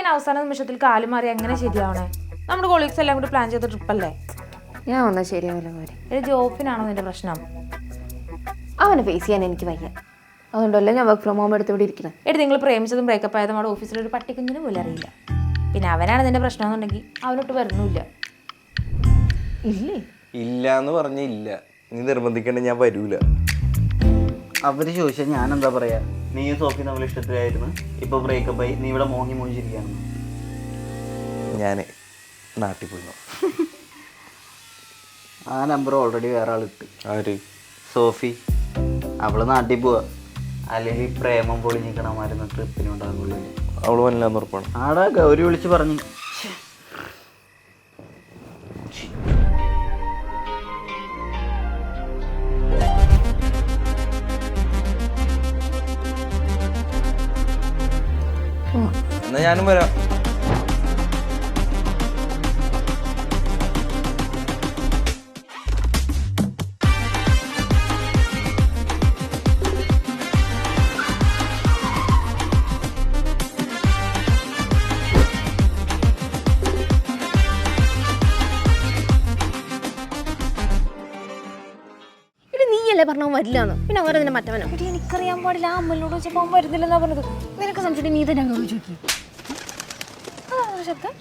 ഇങ്ങനെ അവസാന നിമിഷത്തിൽ കാല് മാറി എങ്ങനെ ശരിയാവണേ? നമ്മുടെ കൊളീഗ്സ് എല്ലാം കൂടി പ്ലാൻ ചെയ്ത ട്രിപ്പല്ലേ? ഞാൻ വന്നാൽ ശരിയാവില്ല മോരെ. ജോഫിനാണോ നിന്റെ പ്രശ്നം? അവനെ ഫേസ് ചെയ്യാൻ എനിക്ക് വയ്യ. അതുകൊണ്ടല്ലേ ഞാൻ വർക്ക് ഫ്രം ഹോം എടുത്ത് ഇവിടെ ഇരിക്കുന്നത്. നിങ്ങൾ പ്രേമിച്ചതും ബ്രേക്കപ്പ് ആയതും അവിടെ ഓഫീസിലൊരു പട്ടിക്കുഞ്ഞിന് പോലും അറിയില്ല. പിന്നെ അവനാണ് നിന്റെ പ്രശ്നം എന്നുണ്ടെങ്കിൽ അവനോട്ട് വരുന്നില്ല. ഇല്ലേ? ഇല്ല എന്ന് പറഞ്ഞില്ല. നീ നിർബന്ധിക്കണ്ട, ഞാൻ വരൂല. അവര് ചോദിച്ചാൽ ഞാൻ എന്താ പറയാ? നീ സോഫി തമ്മിൽ ഇഷ്ടത്തിലായിരുന്നു, ഇപ്പൊ ബ്രേക്കപ്പ് ആയി, നീ ഇവിടെ മോങ്ങി മോങ്ങിച്ചിരിക്കുകയാണ്. ഞാൻ നാട്ടിൽ പോയി. ആ നമ്പർ ഓൾറെഡി വേറെ ആളിട്ട്. ആര്? സോഫി. അവള് നാട്ടിൽ പോവാ. അല്ലെങ്കിൽ പ്രേമം പൊളിഞ്ഞിക്കണമായിരുന്നു ട്രിപ്പിനുണ്ടാകുള്ളൂ. അവള് വന്നില്ലാന്ന് ഉറപ്പാണ്. ആടാ ഗൗരി വിളിച്ച് പറഞ്ഞു. എന്നാ ഞാനും വരാം. നീയല്ലേ പറഞ്ഞ വരില്ലാന്ന്, പിന്നെ അവരെ തന്നെ മറ്റവനോ? എനിക്കറിയാൻ പാടില്ല. ആ അമ്മനോട് വെച്ചപ്പോൾ അവൻ വരുന്നില്ലെന്നാ പറഞ്ഞത്. നിനക്ക് സംശയം നീ തന്നെ അങ്ങോട്ട് ചോദിക്കും. അതാണ് ശബ്ദം.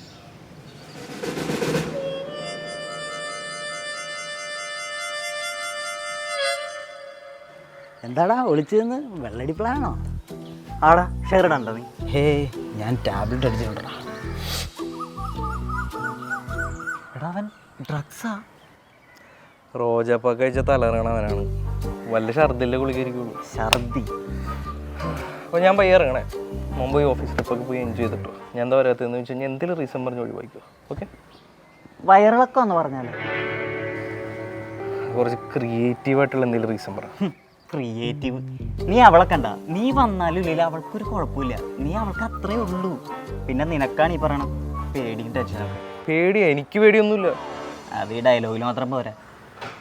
എന്താടാ ഒളിച്ചതെന്ന്? വെള്ളടി പ്ലാനോ? ആടാ ഷെയർ ഇടണ്ടോ നീ? ഹേ, ഞാൻ ടാബ്ലറ്റ് അടിച്ചിട്ടുണ്ടടാ. എടാ അവൻ ഡ്രഗ്സാ. റോജാപ്പാക്ക് കഴിച്ച തലറങ്ങണവനാണ്. വല്ല ഛർദില്ല ഗുളികരിക്കുള്ളൂ. ഛർദി? അപ്പോൾ ഞാൻ പയ്യെ ഇറങ്ങണേ. മുമ്പ് ഈ ഓഫീസ് ട്രിപ്പൊക്കെ പോയി എൻജോയ് ചെയ്തിട്ടോ. ഞാൻ എന്താ പറയാത്തതെന്ന് വെച്ച് കഴിഞ്ഞാൽ എന്തെങ്കിലും റീസൺ പറഞ്ഞ് ഒഴിവാക്കിയോ. ഓക്കെ? വയറിളക്കം എന്ന് പറഞ്ഞാലോ? കുറച്ച് ക്രിയേറ്റീവായിട്ടുള്ള എന്തെങ്കിലും റീസൺ പറ. ക്രിയേറ്റീവ്? നീ അവളെ കണ്ട, നീ വന്നാലും ഇല്ല അവൾക്കൊരു കുഴപ്പമില്ല. നീ അവൾക്ക് അത്രേ ഉള്ളൂ. പിന്നെ നിനക്കാണ് ഈ പറയണം പേടിയും ടെൻഷനൊക്കെ. പേടിയാ? എനിക്ക് പേടിയൊന്നുമില്ല. അത് ഈ ഡയലോഗിൽ മാത്രം പോരാ,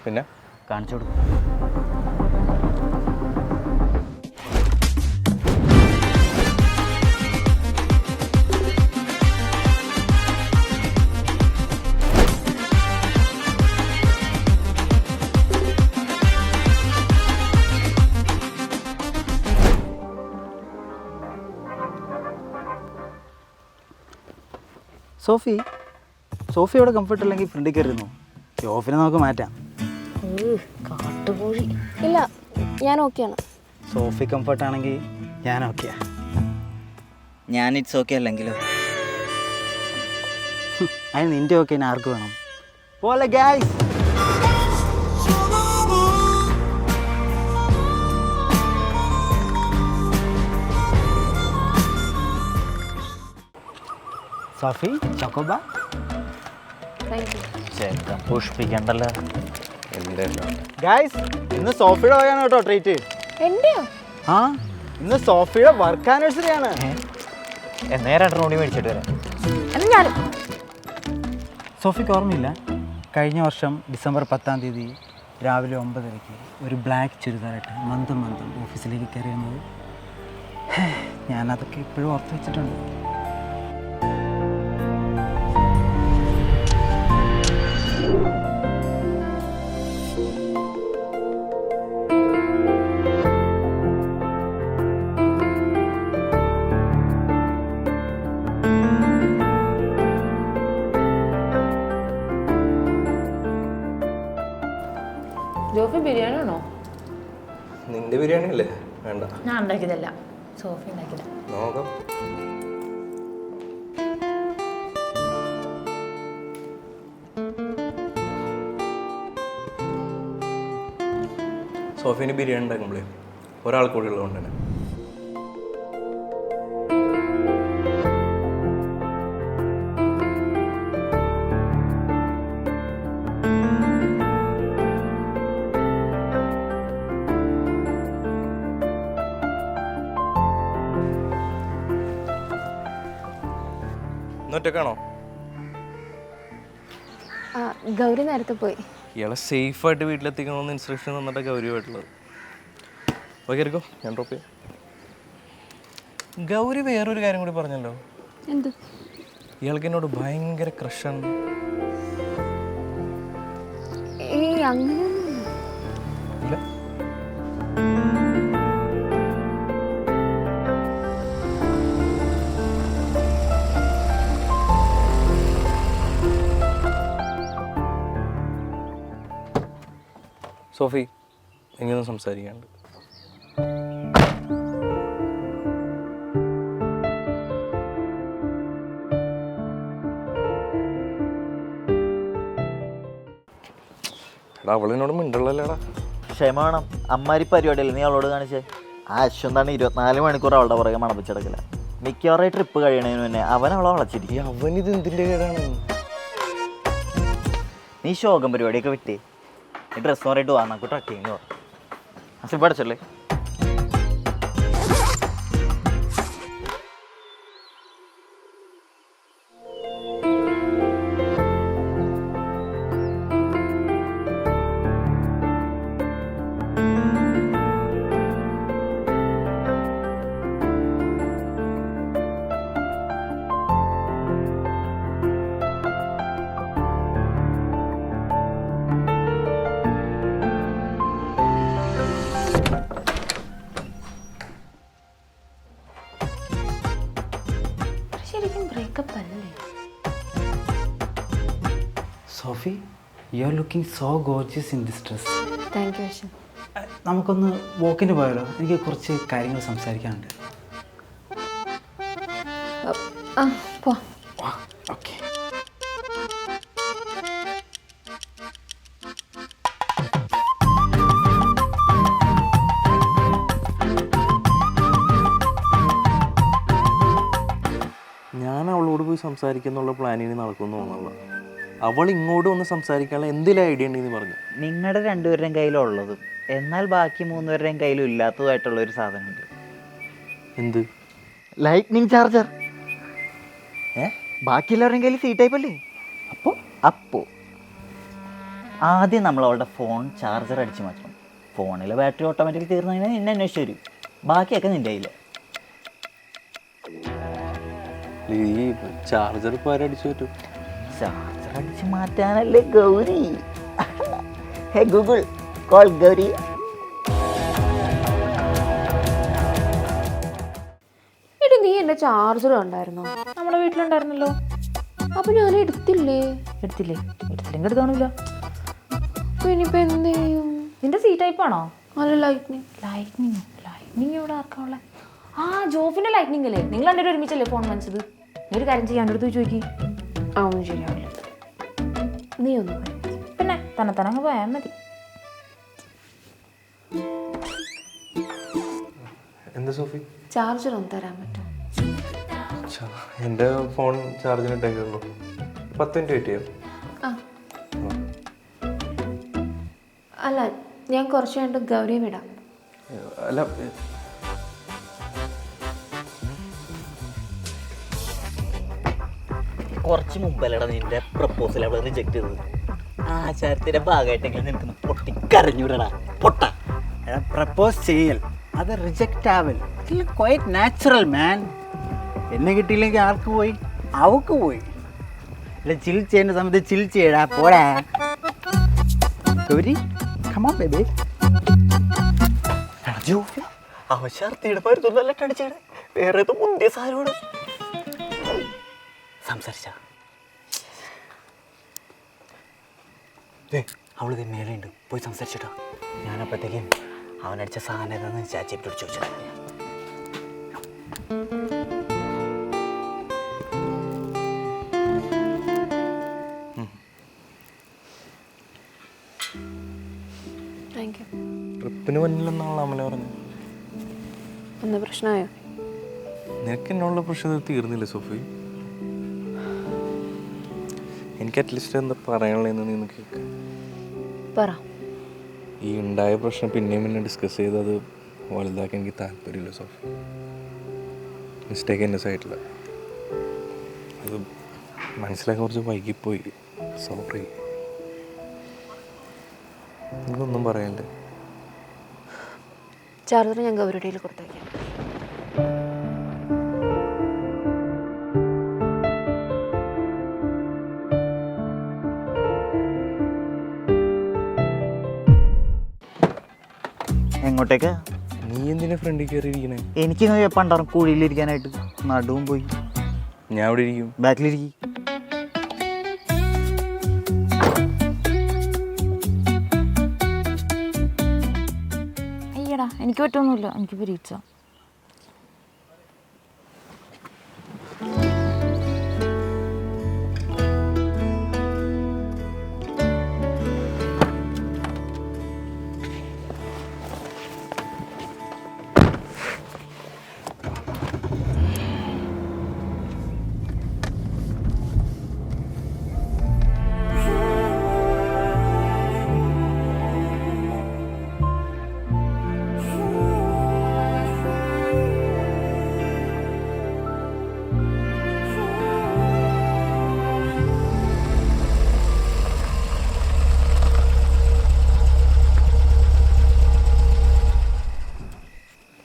പിന്നെ കാണിച്ചു കൊടുക്കും. സോഫിയോടെ കംഫർട്ട് അല്ലെങ്കിൽ ഫ്രണ്ടിൽ കയറിയിരുന്നു. ഓഫിനെ നമുക്ക് മാറ്റാം. കാട്ടുകോഴി. ഇല്ല, ഞാൻ ഓക്കെയാണ്. സോഫി കംഫർട്ട് ആണെങ്കിൽ ഞാൻ ഓക്കെയാ. ഞാൻ ഇറ്റ്സ് ഓക്കെ അല്ലെങ്കിലോ? അതിന് നിൻ്റെ ഓക്കെ ആർക്ക് വേണം? പോലെ ഗൈസ്. സോഫി ചോക്കോബ. ചേട്ടൻ പുഷ്പിക്കണ്ടല്ലോ. എൻ്റെ ഗൈസ്, ഇന്ന് സോഫിയുടെ വകയാണ് കേട്ടോ ട്രീറ്റ്. എന്റെയോ? ആ, ഇന്ന് സോഫിയുടെ വർക്ക് ആനിവേഴ്സറി ആണ്. നേരെ കൂടി മേടിച്ചിട്ട് വരാം. എന്നാ ഞാനും. സോഫിക്ക് ഓർമ്മയില്ല, കഴിഞ്ഞ വർഷം ഡിസംബർ 10-ാം തീയതി രാവിലെ 9:30 ഒരു ബ്ലാക്ക് ചുരിദാറായിട്ട് മന്ദം ഓഫീസിലേക്ക് കയറി വന്നത്. ഞാനതൊക്കെ ഇപ്പോഴും ഓർത്ത് വെച്ചിട്ടുണ്ട്. ജോഫി ബിരിയാണി ആണോ? നിന്റെ ബിരിയാണി അല്ലേ? വേണ്ട, ഞാൻ ഉണ്ടാക്കിയതല്ല, സോഫി ഉണ്ടാക്കിയതാ. നോക്കാം. സോഫിന് ബിരിയാണി ഉണ്ടാക്കുമ്പോഴേ ഒരാൾ കൂടി ഉള്ളതുകൊണ്ട് തന്നെ ഒറ്റക്കാണോ? ഗൗരി നേരത്തെ പോയി. ഇയാളെ സേഫായിട്ട് വീട്ടിലെത്തിക്കണമെന്ന് ഇൻസ്ട്രക്ഷൻ തന്നിട്ട് ഗൗരിയുമായിട്ടുള്ളത്. ഓക്കെ, എടുക്കോ, ഞാൻ ഡ്രോപ്പ് ചെയ്യാം. ഗൗരി വേറൊരു കാര്യം കൂടി പറഞ്ഞല്ലോ, എന്ത്? ഇയാൾക്ക് എന്നോട് ഭയങ്കര ക്രഷാണ്. ഏയ് അങ്ങനെയൊന്നും ഇല്ല? സോഫി, എങ്ങനെ സംസാരിക്കാണ്ട്? എടാ അവളിനോട് മിണ്ടുള്ളല്ലേടാ. ക്ഷമ അമ്മാരി പരിപാടിയല്ലേ നീ അവളോട് കാണിച്ചേ? ആ അശ്വന്താണ് 24 മണിക്കൂർ അവളുടെ പുറകെ മണപ്പിച്ചെടുക്കില്ല. മിക്കവാറും ട്രിപ്പ് കഴിയണതിന് മുന്നേ അവൻ അവളെ വളച്ചിരിക്കും. അവനിത് എന്തിൻ്റെ കേടാണ്? നീ ശോകം പരിപാടിയൊക്കെ വിട്ടേ. നീ ഡ്രസ്സ് മാറിയിട്ട് വാ, നമുക്ക് ട്രക്കിങ്ങിന് പോവാം. അസിൽ പഠിച്ചല്ലേ? ശരിക്കും ബ്രേക്കപ്പ് അല്ലേ? Sophie, you are looking so gorgeous in this dress. Thank you Ashwin. നമുക്കൊന്ന് വോക്കിന് പോയാലോ? എനിക്ക് കുറച്ച് കാര്യങ്ങൾ സംസാരിക്കാനുണ്ട്. ആ പോ. ഓക്കെ. ഞാൻ അവളോട് പോയി സംസാരിക്കുന്നുള്ള പ്ലാനിങ് നടക്കുമെന്ന് തോന്നുന്നില്ല. അവൾ ഇങ്ങോട്ട് വന്ന് സംസാരിക്കാനുള്ള എന്തെങ്കിലും ഐഡിയ ഉണ്ടെന്ന് പറഞ്ഞു. നിങ്ങളുടെ രണ്ടുപേരുടെയും കയ്യിലുള്ളതും എന്നാൽ ബാക്കി 3 പേരുടെയും കയ്യിലും ഇല്ലാത്തതായിട്ടുള്ള ഒരു സാധനമുണ്ട്. എന്ത്? Lightning charger. ബാക്കി എല്ലാവരുടെയും കയ്യിൽ സി ടൈപ്പ് അല്ലേ? അപ്പോൾ ആദ്യം നമ്മൾ അവളുടെ ഫോൺ ചാർജർ അടിച്ച് മാറ്റണം. ഫോണിലെ ബാറ്ററി ഓട്ടോമാറ്റിക് തീർന്നു കഴിഞ്ഞാൽ നിന്നെ അന്വേഷിച്ച് വരും. ബാക്കിയൊക്കെ നിൻ്റെ കയ്യിൽ. ഈ ചാർജർ ഇപ്പോൾ ആരടിച്ചു പറ്റും? ചാർജർ അടിച്ച് മാറ്റാനല്ലേ Gauri. Hey Google, call Gauri. എടി നീ എൻ്റെ ചാർജർ ഉണ്ടായിരുന്നോ? നമ്മുടെ വീട്ടിലുണ്ടായിരുന്നല്ലോ. അപ്പൊ ഞാൻ എടുത്തില്ലേ? എടുത്തില്ലെങ്കിൽ എടുത്താണില്ല. അപ്പൊ ഇനിയിപ്പോ എന്ത് ചെയ്യും? നിന്റെ സി ടൈപ്പ് ആണോ? അല്ല ലൈറ്റ്നിങ്. ലൈറ്റ്നിങ് ഇവിടെ ആർക്കാവുള്ള? ആ ജോഫിന്റെ ലൈറ്റ്നിങ് അല്ലേ? നിങ്ങൾ രണ്ടുപേരും ഒരുമിച്ചല്ലേ ഫോൺ വാങ്ങിച്ചത്? നീ ഒരു കാര്യം ചെയ്യാൻ അടുത്ത് ചോദിക്കി. അവൻ ശരിയാവില്ല. നീ ഒന്ന് പോയി. പിന്നെ തന്നെ അങ്ങ് പോയാൽ മതി. എന്താ സോഫി? ചാർജർ ഒന്ന് തരാൻ പറ്റുമോ? എൻ്റെ ഫോൺ ചാർജിന് ഇട്ടേക്കുള്ളൂ. 10 മിനിറ്റ് വെയിറ്റ് ചെയ്യാം. ആ അല്ല, ഞാൻ കുറച്ച് കഴിഞ്ഞിട്ട് ഗൗരിയെ വിടാം. അല്ല, കുറച്ച് മുമ്പല്ലടാ നിന്റെ പ്രപ്പോസൽ അവൾ റിജക്ട് ചെയ്തത്. ആചാരത്തിന്റെ ഭാഗമായിട്ടെങ്കിലും നിനക്ക് പൊട്ടിക്കരഞ്ഞൂടാ പൊട്ട. പ്രപ്പോസ് ചെയ്യൽ, അത് റിജക്റ്റ് ആവൽ, ക്വൈറ്റ് നാച്ചുറൽ മാൻ. എന്നെ കിട്ടിയില്ലെങ്കിൽ ആർക്ക് പോയി? അവക്ക് പോയി. അല്ല, ചിൽ ചെയ്യുന്ന സമയത്ത് ചിൽ ചെയ്യടാ, പോടാ. Gauri, come on baby. അവൻ ഷർത്തിയുടെ പരുത്തൊന്നല്ല അടിച്ചേടെ, വേറെ ഏതോ മുന്തിയ സാരോട് സംസാരിച്ച. അവള് മേലുണ്ട്, പോയി സംസാരിച്ചിട്ടോ. ഞാനപ്പോഴത്തേക്കും അവനടിച്ച സാധനം ഏതാന്ന് ചാച്ചിട്ട് ചോദിച്ചു. Thank you. ട്രിപ്പിന് വന്നില്ലെന്നാണല്ലോ അമ്മല പറഞ്ഞത്. എന്താ പ്രശ്നമായോ? നിനക്ക് എന്നുള്ള പ്രശ്നം തീർന്നില്ല സോഫി. എനിക്ക് അറ്റ്ലീസ്റ്റ് എന്താ പറയാനുള്ളതെന്ന് നീ കേൾക്ക്. പറ. ഈ ഉണ്ടായ പ്രശ്നം പിന്നെയും ഡിസ്കസ് ചെയ്തത് വലുതാക്കാൻ എനിക്ക് താല്പര്യമില്ല സോഫി. മിസ്റ്റേക്ക് എൻ്റെ സൈഡില്ല. അത് മനസ്സിലാക്കാൻ കുറച്ച് വൈകിപ്പോയി. സോറി. എനിക്കൊന്നും പറയാനില്ല. ചാർജർ ഞാൻ ഗൗരിയുടെ കൊടുത്തേക്കാം. എങ്ങോട്ടേക്കാ? നീ എന്തിനാ ഫ്രണ്ടിൽ കയറിയിരിക്കണേ? എനിക്ക് പണ്ടാറും കുഴിയിലിരിക്കാനായിട്ട്. നടുവും പോയി. ഞാൻ അവിടെ ഇരിക്കും. ബാക്കിലിരിക്കും. അയ്യടാ എനിക്ക് പറ്റൊന്നുമില്ല, എനിക്ക് പരീക്ഷ.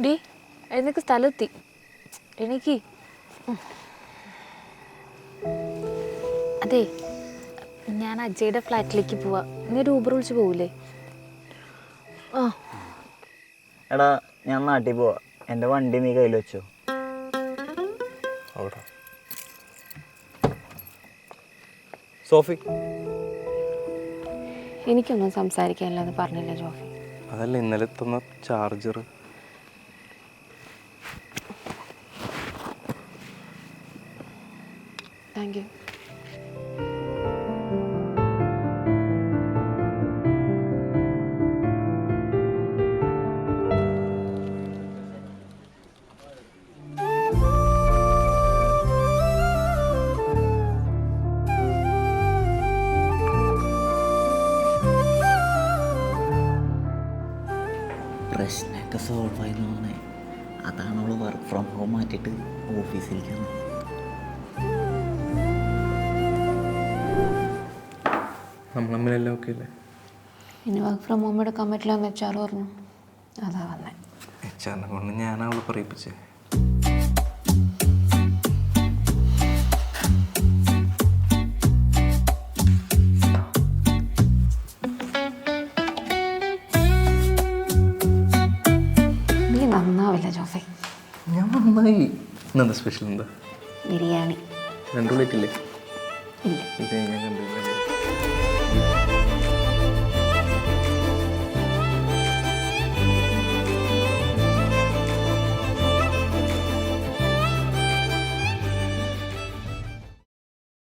ഡി എനിക്ക് സ്ഥലമെത്തി. എനിക്ക് അതെ, ഞാൻ അജയുടെ ഫ്ലാറ്റിലേക്ക് പോവാ. നീ ഒരു ഊബർ വിളിച്ച് പോവില്ലേ? ആ എടാ ഞാൻ നാട്ടിൽ പോവാ. എൻ്റെ വണ്ടി നീ കയ്യിൽ വെച്ചോ. അവിടെ സോഫി, എനിക്കൊന്നും സംസാരിക്കാനില്ലെന്ന് പറഞ്ഞില്ല ജോഫി. അതല്ല ഇന്നലെ തന്ന ചാർജർ. Thank you. പ്രശ്നമൊക്കെ സോൾവ് ആയി തോന്നണേ. അതാണ് അവൾ വർക്ക് ഫ്രം ഹോം മാറ്റിയിട്ട് ഓഫീസിലിരിക്കുന്നത്. നമ്മൾ തമ്മിലെല്ലാം ഓക്കെ അല്ലേ? ഇനി വർക്ക് ഫ്രം ഹോം എടുക്കാൻ പറ്റില്ല എന്ന് HR പറഞ്ഞു. അതാ വന്നേ. HR കൊണ്ട് ഞാൻ അവളെ പറയിപ്പിച്ചേ. നീ നന്നാവില്ല ജോഫി. ഞാൻ നന്നായി. ഇന്നെന്താ സ്പെഷ്യൽ? എന്താ? ബിരിയാണി. 2 പ്ലേറ്റ് ഇല്ലേ? ഇല്ല. ഇത് ഞാൻ കണ്ടില്ല.